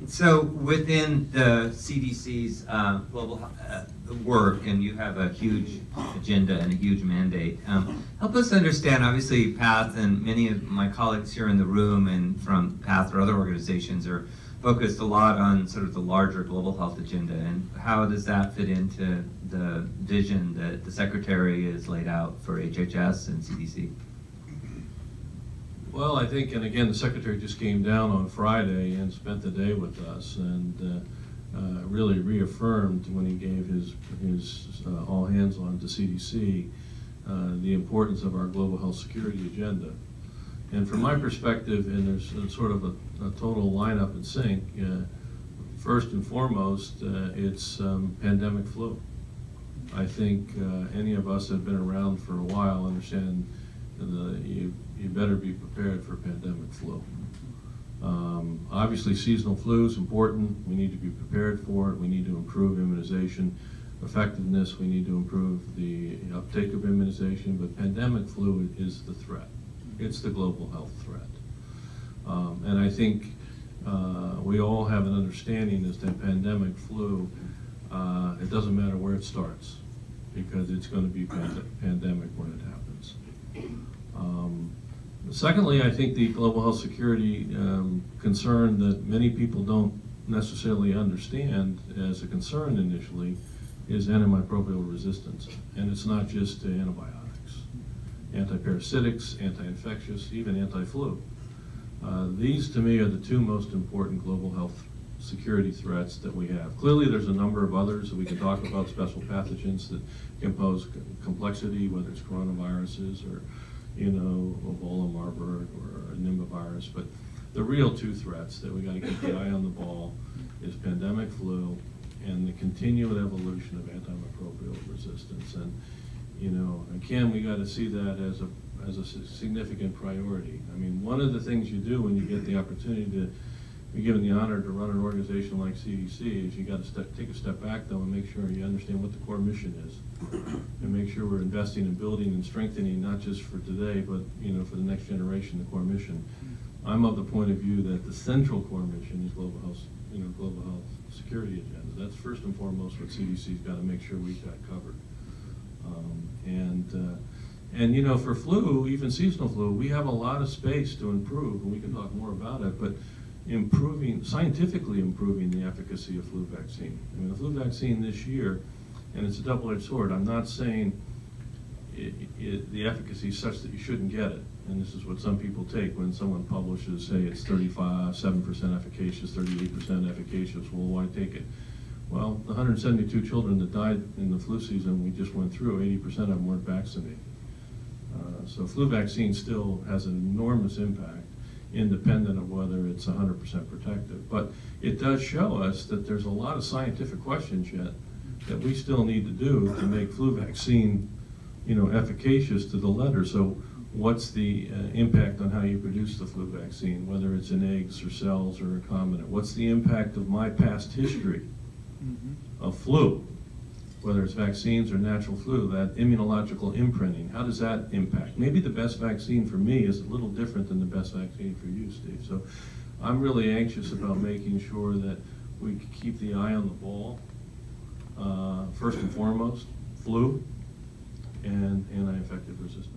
So within the CDC's global work, and you have a huge agenda and a huge mandate, help us understand, obviously PATH and many of my colleagues here in the room and from PATH or other organizations are focused a lot on sort of the larger global health agenda, and how does that fit into the vision that the Secretary has laid out for HHS and CDC? Well, I think, and again, the Secretary just came down on Friday and spent the day with us, and really reaffirmed when he gave his all hands on to CDC the importance of our global health security agenda. And from my perspective, and there's sort of a total lineup in sync, first and foremost, it's pandemic flu. I think any of us that have been around for a while understand you better be prepared for pandemic flu. Obviously, seasonal flu is important. We need to be prepared for it. We need to improve immunization effectiveness. We need to improve the uptake of immunization. But pandemic flu is the threat. It's the global health threat. And I think we all have an understanding as to pandemic flu. It doesn't matter where it starts, because it's going to be pandemic when it happens. Secondly, I think the global health security concern that many people don't necessarily understand as a concern initially is antimicrobial resistance. And it's not just to antibiotics. Antiparasitics, anti-infectious, even anti-flu. These to me are the two most important global health security threats that we have. Clearly there's a number of others that we can talk about, special pathogens that can pose complexity, whether it's coronaviruses or Ebola, Marburg, or Nimbavirus. But the real two threats that we got to keep the eye on the ball is pandemic flu and the continued evolution of antimicrobial resistance. And again, we got to see that as a significant priority. I mean, one of the things you do when you get the opportunity to be given the honor to run an organization like CDC is you got to take a step back, though, and make sure you understand what the core mission is, and make sure we're investing in building and strengthening not just for today, but for the next generation, the core mission. I'm of the point of view that the central core mission is global health, global health security agenda. That's first and foremost what CDC's got to make sure we've got covered. And for flu, even seasonal flu, we have a lot of space to improve, and we can talk more about it, but scientifically improving the efficacy of flu vaccine. I mean, the flu vaccine this year, and it's a double-edged sword, I'm not saying the efficacy is such that you shouldn't get it, and this is what some people take when someone publishes, say it's 7% efficacious, 38% efficacious, well, why take it? Well, the 172 children that died in the flu season we just went through, 80% of them weren't vaccinated. So flu vaccine still has an enormous impact, independent of whether it's 100% protective. But it does show us that there's a lot of scientific questions yet that we still need to do to make flu vaccine, efficacious to the letter. So what's the impact on how you produce the flu vaccine, whether it's in eggs or cells or recombinant? What's the impact of my past history of flu, whether it's vaccines or natural flu, that immunological imprinting, how does that impact? Maybe the best vaccine for me is a little different than the best vaccine for you, Steve. So I'm really anxious about making sure that we keep the eye on the ball. First and foremost, flu and anti-infective resistance.